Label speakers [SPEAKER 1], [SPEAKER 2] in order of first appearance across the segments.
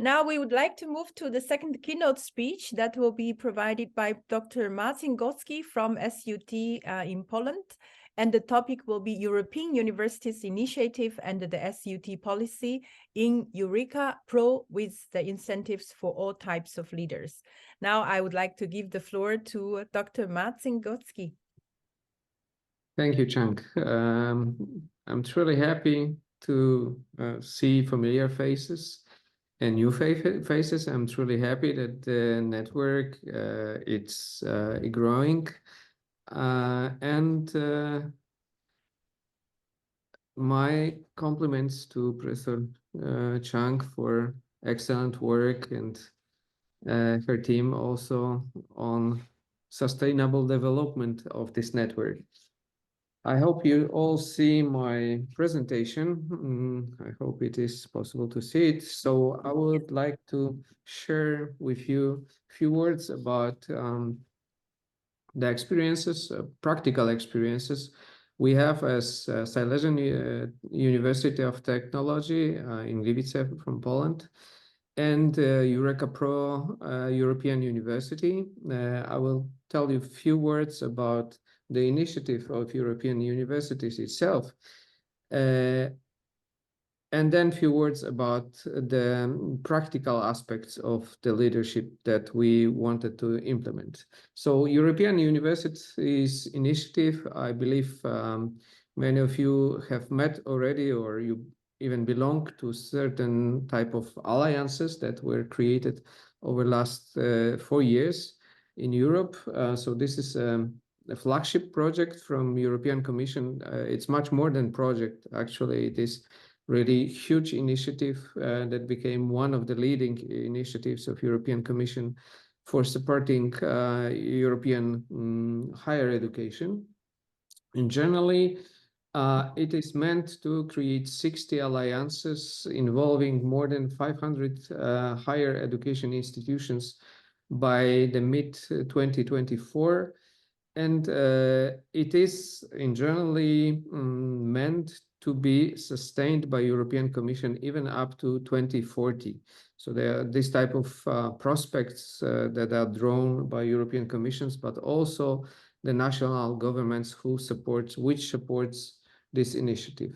[SPEAKER 1] Now we would like to move to the second keynote speech that will be provided by Dr. Marcin Górski from SUT in Poland. And the topic will be European Universities Initiative and the SUT policy in EURECA PRO with the incentives for all types of leaders. Now I would like to give the floor to Dr. Marcin Górski.
[SPEAKER 2] Thank you, Chang. I'm truly happy to see familiar faces and new faces. I'm truly happy that the network it's growing. My compliments to Professor Chang for excellent work and her team also on sustainable development of this network. I hope you all see my presentation. I hope it is possible to see it. So I would like to share with you a few words about the experiences, practical experiences we have as Silesian University of Technology in Gliwice from Poland, and EURECA PRO European University. I will tell you a few words about the initiative of European universities itself, and then a few words about the practical aspects of the leadership that we wanted to implement. So European Universities Initiative, I believe many of you have met already, or you even belong to certain type of alliances that were created over the last 4 years in Europe. So this is a flagship project from European Commission. It's much more than project. Actually, it is really huge initiative that became one of the leading initiatives of European Commission for supporting European higher education. And generally, it is meant to create 60 alliances involving more than 500 higher education institutions by the mid-2024. And it is in generally meant to be sustained by European Commission even up to 2040. So there are this type of prospects that are drawn by European Commissions, but also the national governments which supports this initiative.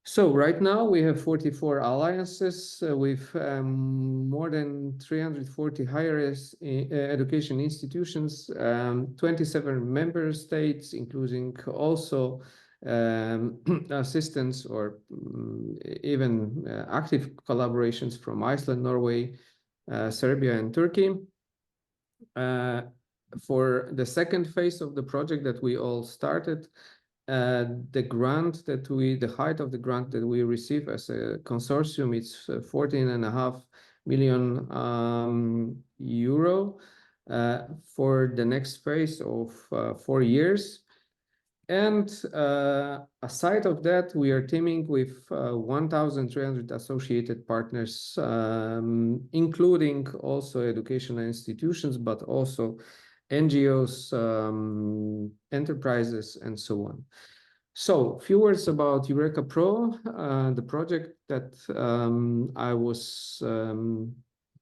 [SPEAKER 2] So right now we have 44 alliances with more than 340 higher education institutions, 27 member states, including also assistance or even active collaborations from Iceland, Norway, Serbia, and Turkey. For the second phase of the project that we all started, the height of the grant that we receive as a consortium, it's 14.5 million euro for the next phase of 4 years. And aside of that, we are teaming with 1,300 associated partners, including also educational institutions, but also NGOs, enterprises, and so on. So a few words about EURECA PRO, the project that I was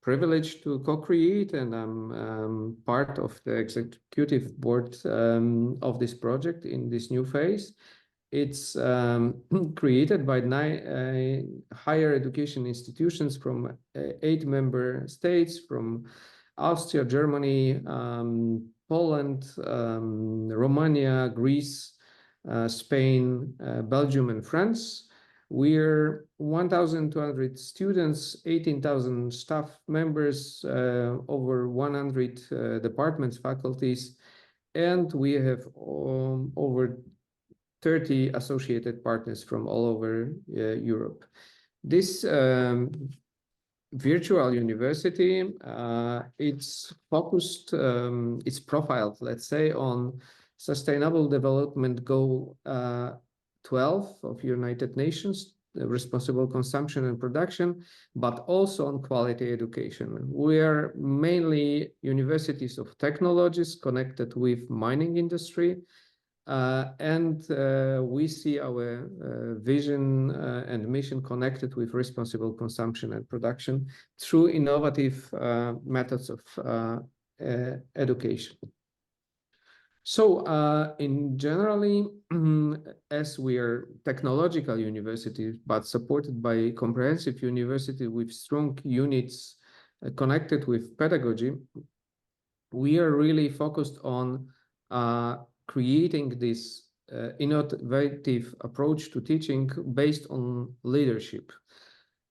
[SPEAKER 2] privileged to co-create, and I'm part of the executive board of this project in this new phase. It's created by 9 higher education institutions from 8 member states, from Austria, Germany, Poland, Romania, Greece, Spain, Belgium, and France. We're 1,200 students, 18,000 staff members, over 100 departments, faculties, and we have over 30 associated partners from all over Europe. This virtual university, it's focused, it's profiled, let's say, on Sustainable Development Goal 12 of United Nations, the responsible consumption and production, but also on quality education. We are mainly universities of technologies connected with mining industry, We see our vision and mission connected with responsible consumption and production through innovative methods of education. So in generally, as we are technological university, but supported by comprehensive university with strong units connected with pedagogy, we are really focused on creating this innovative approach to teaching based on leadership.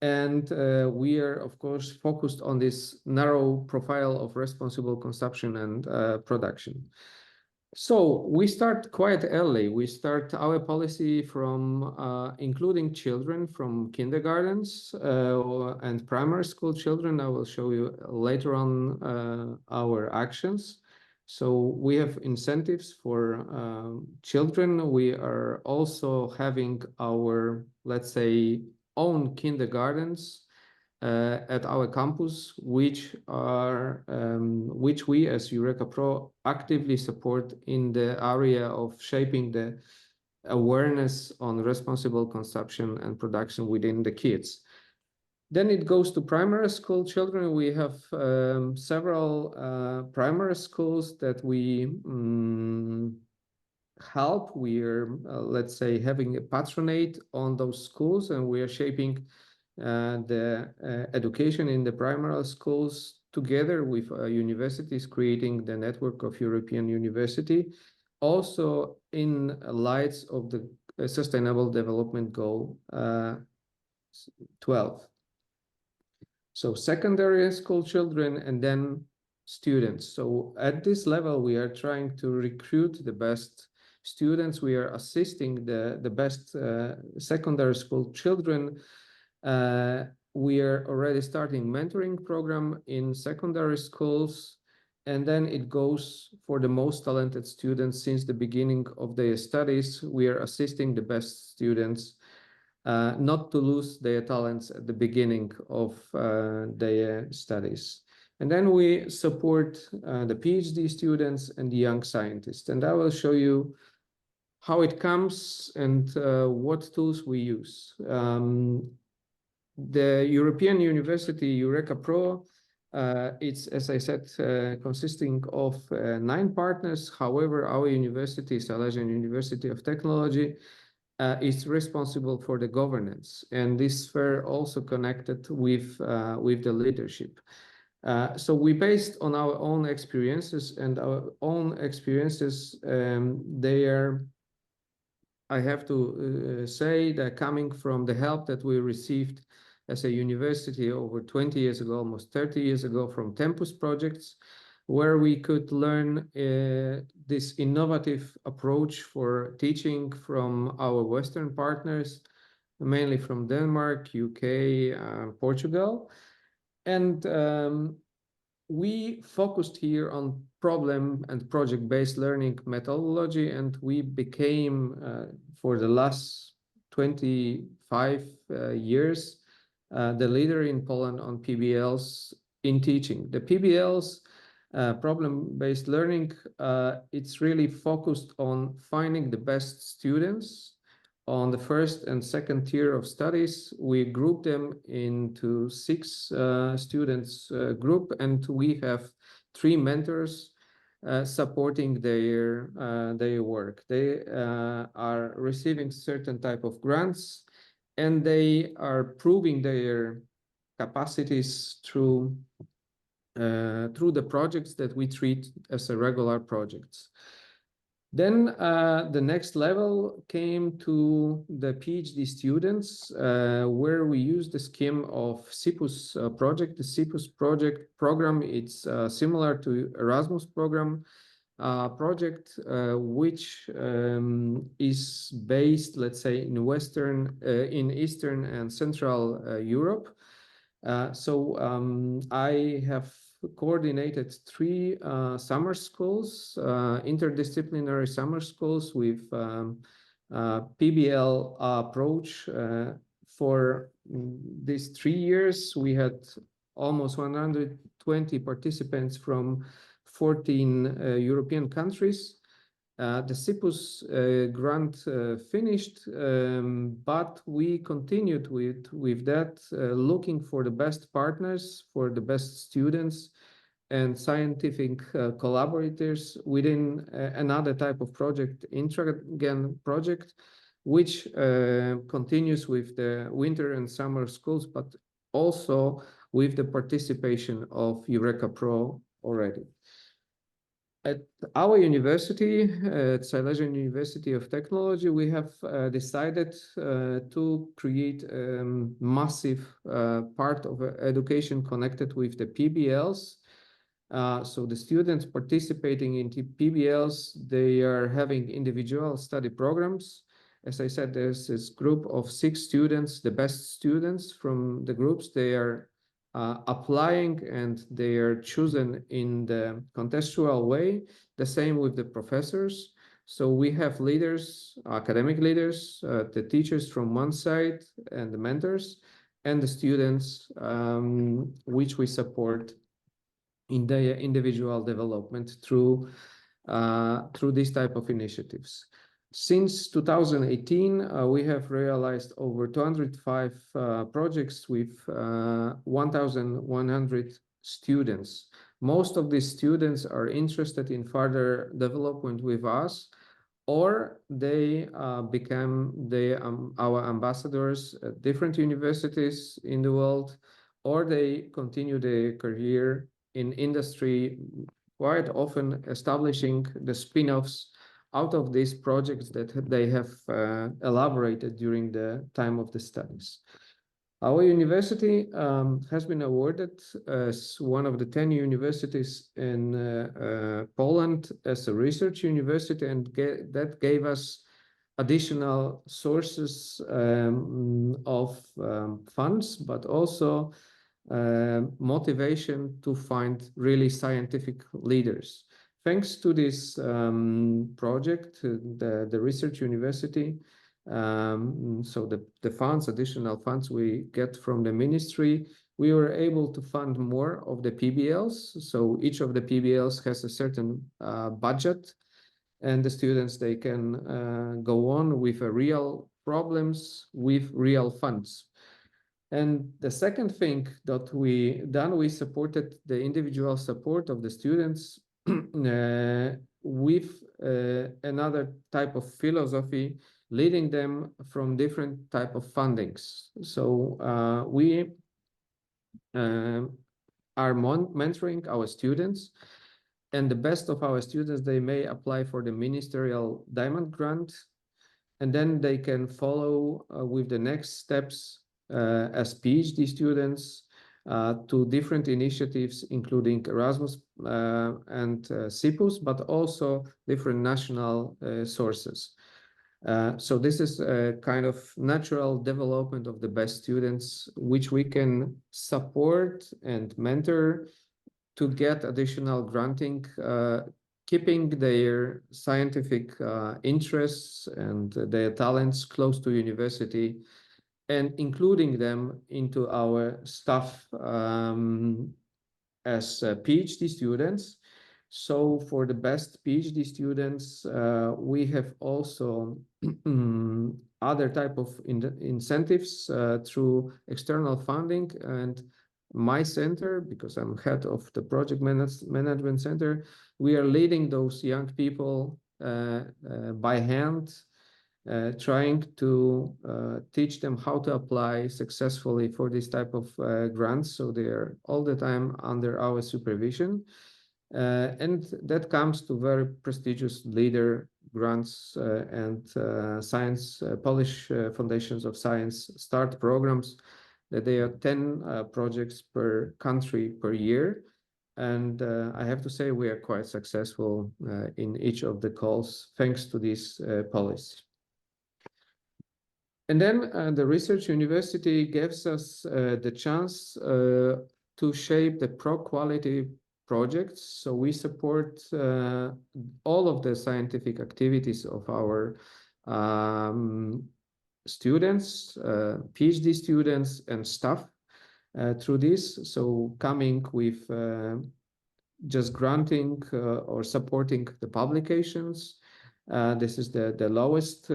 [SPEAKER 2] And we are, of course, focused on this narrow profile of responsible consumption and production. So we start quite early. We start our policy from including children from kindergartens and primary school children. I will show you later on our actions. So we have incentives for children. We are also having our, let's say, own kindergartens at our campus, which we as EURECA PRO actively support in the area of shaping the awareness on responsible consumption and production within the kids. Then it goes to primary school children. We have several primary schools that we help. We are, let's say, having a patronate on those schools, and we are shaping the education in the primary schools together with universities, creating the network of European University, also in lights of the Sustainable Development Goal 12. So secondary school children and then students. So at this level, we are trying to recruit the best students. We are assisting the best secondary school children. We are already starting mentoring program in secondary schools, and then it goes for the most talented students since the beginning of their studies. We are assisting the best students not to lose their talents at the beginning of their studies. And then we support the PhD students and the young scientists. And I will show you how it comes and what tools we use. The European University EURECA PRO, it's, as I said, consisting of 9 partners. However, our university, Silesian University of Technology, is responsible for the governance, and this sphere also connected with the leadership. So we based on our own experiences, and our own experiences, they are, I have to say, they're coming from the help that we received as a university over 20 years ago, almost 30 years ago, from Tempus projects, where we could learn this innovative approach for teaching from our Western partners, mainly from Denmark, UK, Portugal. And we focused here on problem and project-based learning methodology, and we became, for the last 25 years, the leader in Poland on PBLs in teaching. The PBLs, problem-based learning, it's really focused on finding the best students on the first and second tier of studies. We group them into 6 students group, and we have 3 mentors supporting their work. They are receiving certain type of grants, and they are proving their capacities through the projects that we treat as a regular projects. Then the next level came to the PhD students, where we use the scheme of CIPUS project. The CIPUS project program, it's similar to Erasmus program project, which is based, let's say, in Eastern and Central Europe. I have coordinated 3 summer schools, interdisciplinary summer schools with PBL approach. For these 3 years, we had almost 120 participants from 14 European countries. The CIPUS grant finished, but we continued with that, looking for the best partners, for the best students and scientific collaborators within another type of project, Intragen project, which continues with the winter and summer schools, but also with the participation of EURECA PRO already. At our university, at Silesian University of Technology, we have decided to create a massive part of education connected with the PBLs. So the students participating in the PBLs, they are having individual study programs. As I said, there's this group of 6 students, the best students from the groups. They are applying and they are chosen in the contextual way, the same with the professors. So we have leaders, academic leaders, the teachers from one side and the mentors, and the students, which we support in their individual development through this type of initiatives. Since 2018, we have realized over 205 projects with 1,100 students. Most of these students are interested in further development with us, or they become our ambassadors at different universities in the world, or they continue their career in industry, quite often establishing the spin-offs out of these projects that they have elaborated during the time of the studies. Our university has been awarded as one of the 10 universities in Poland as a research university, and that gave us additional sources of funds, but also motivation to find really scientific leaders. Thanks to this project, the research university, so the funds, additional funds we get from the ministry, we were able to fund more of the PBLs. So each of the PBLs has a certain budget, and the students, they can go on with real problems with real funds. And the second thing that we done, we supported the individual support of the students with another type of philosophy, leading them from different type of fundings. So we are mentoring our students, and the best of our students, they may apply for the ministerial diamond grant, and then they can follow with the next steps as PhD students to different initiatives, including Erasmus and CIPUS, but also different national sources. So this is a kind of natural development of the best students, which we can support and mentor to get additional granting, keeping their scientific interests and their talents close to university, and including them into our staff as PhD students. So for the best PhD students, we have also other type of incentives through external funding. And my center, because I'm head of the project management center, we are leading those young people by hand, trying to teach them how to apply successfully for this type of grants. So they are all the time under our supervision. And that comes to very prestigious leader grants and science, Polish Foundations of Science start programs, that they are 10 projects per country per year. And I have to say we are quite successful in each of the calls, thanks to this policy. And then the research university gives us the chance to shape the pro-quality projects. So we support all of the scientific activities of our students, PhD students and staff through this. So coming with just granting or supporting the publications, This is the lowest,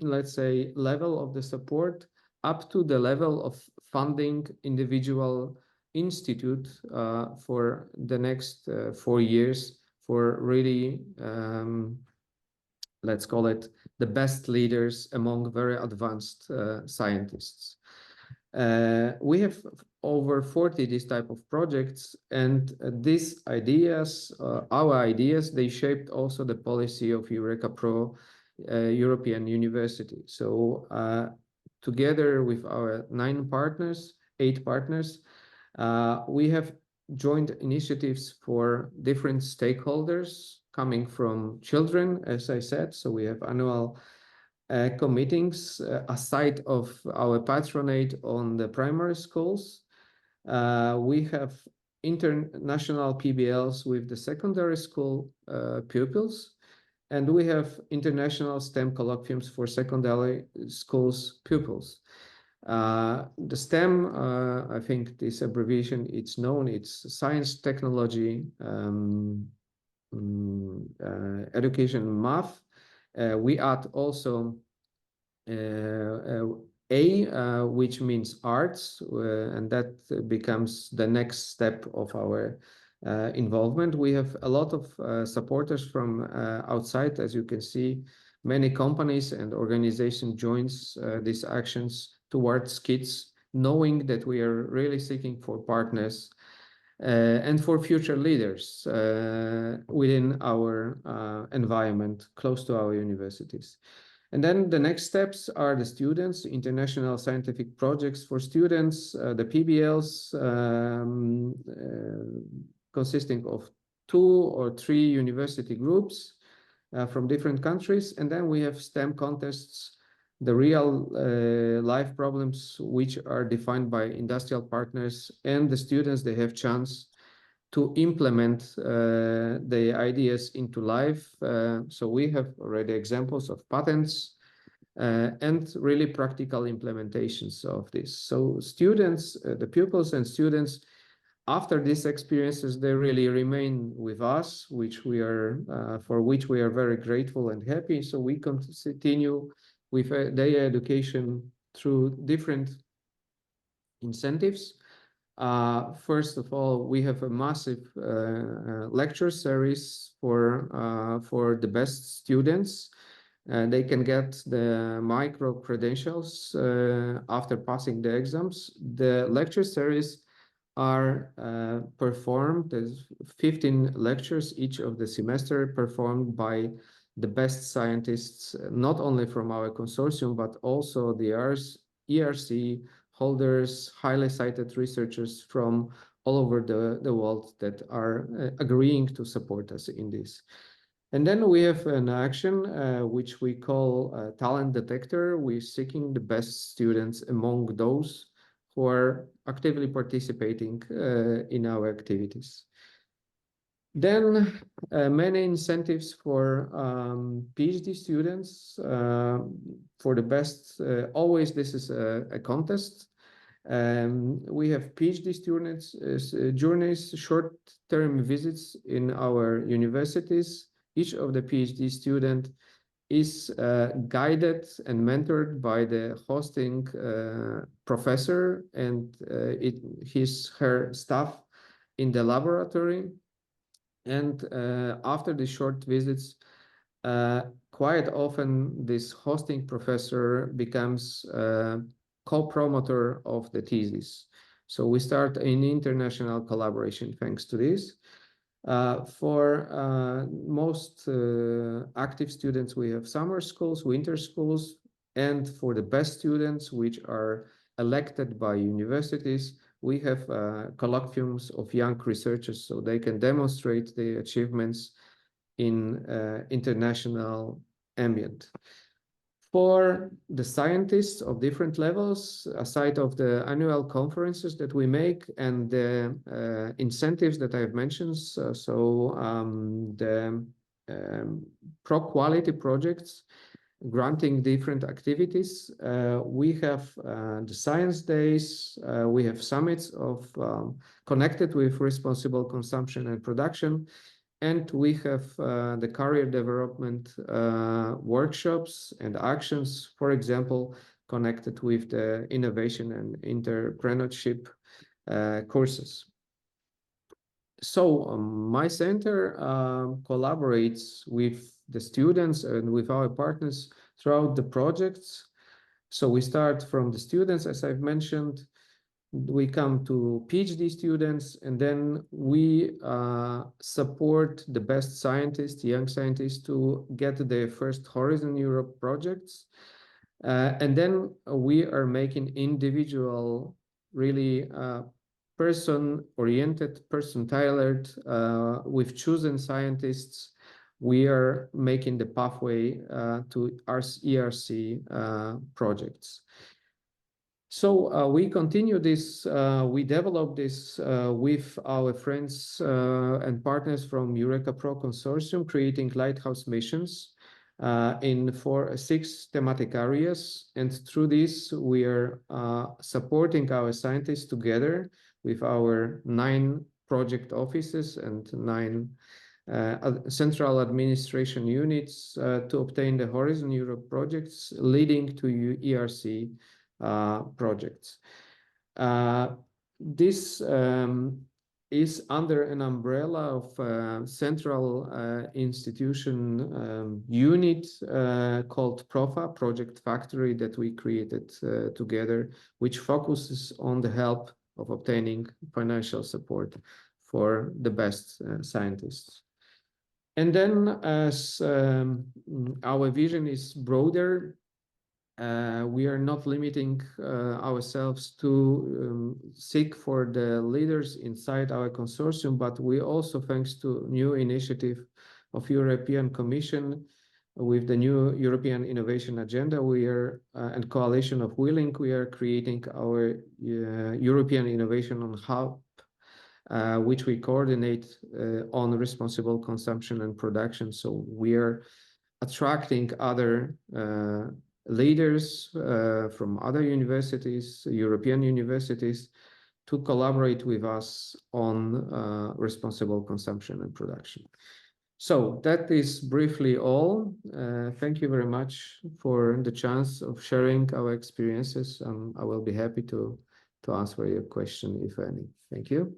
[SPEAKER 2] let's say, level of the support, up to the level of funding individual institute for the next 4 years for really, let's call it, the best leaders among very advanced scientists. We have over 40 these type of projects, and these ideas, our ideas, they shaped also the policy of EURECA PRO European University. So together with our 8 partners, we have joint initiatives for different stakeholders coming from children, as I said. So we have annual committees aside of our patronage on the primary schools. We have international PBLs with the secondary school pupils, and we have international STEM colloquiums for secondary schools pupils. The STEM, I think this abbreviation, it's known, it's science, technology, education, math. We add also which means arts, and that becomes the next step of our involvement. We have a lot of supporters from outside. As you can see, many companies and organizations joins these actions towards kids, knowing that we are really seeking for partners and for future leaders within our environment close to our universities. And then the next steps are the students, international scientific projects for students, the PBLs consisting of 2 or 3 university groups from different countries. And then we have STEM contests, the real life problems which are defined by industrial partners, and the students, they have chance to implement the ideas into life. So we have already examples of patents and really practical implementations of this. So students, the pupils and students, after these experiences, they really remain with us, which we are for which we are very grateful and happy. So we continue with their education through different incentives. First of all, we have a massive lecture series for the best students. They can get the micro credentials after passing the exams. The lecture series are performed as 15 lectures each of the semester, performed by the best scientists, not only from our consortium, but also the ERC holders, highly cited researchers from all over the world that are agreeing to support us in this. And then we have an action which we call talent detector. We're seeking the best students among those who are actively participating in our activities. Then many incentives for PhD students for the best. Always this is a contest. We have PhD students journeys, short-term visits in our universities. Each of the PhD student is guided and mentored by the hosting professor and her staff in the laboratory. And after the short visits, quite often this hosting professor becomes co-promoter of the thesis. So we start an international collaboration thanks to this. For most active students, we have summer schools, winter schools, and for the best students, which are elected by universities, we have colloquiums of young researchers, so they can demonstrate their achievements in international ambient. For the scientists of different levels, aside of the annual conferences that we make and the incentives that I've mentioned, the pro-quality projects granting different activities, we have the science days, we have summits of connected with responsible consumption and production, And we have the career development workshops and actions, for example, connected with the innovation and entrepreneurship courses. So my center collaborates with the students and with our partners throughout the projects. So we start from the students, as I've mentioned. We come to PhD students, and then we support the best scientists, young scientists, to get their first Horizon Europe projects. And then we are making individual, really person-oriented, person-tailored, with chosen scientists. We are making the pathway to our ERC projects. So we continue this, we develop this with our friends and partners from EURECA PRO consortium, creating lighthouse missions in 6 thematic areas. And through this, we are supporting our scientists together with our 9 project offices and 9 central administration units to obtain the Horizon Europe projects leading to ERC projects. This is under an umbrella of central institution unit called Prof, Project Factory, that we created together, which focuses on the help of obtaining financial support for the best scientists. And then, as our vision is broader, we are not limiting ourselves to seek for the leaders inside our consortium, but we also, thanks to new initiative of European Commission with the new European Innovation Agenda, we are and Coalition of Willing, we are creating our European Innovation Hub, which we coordinate on responsible consumption and production. So we are attracting other leaders from other universities, European universities, to collaborate with us on responsible consumption and production. So that is briefly all. Thank you very much for the chance of sharing our experiences. I will be happy to answer your question, if any. Thank you.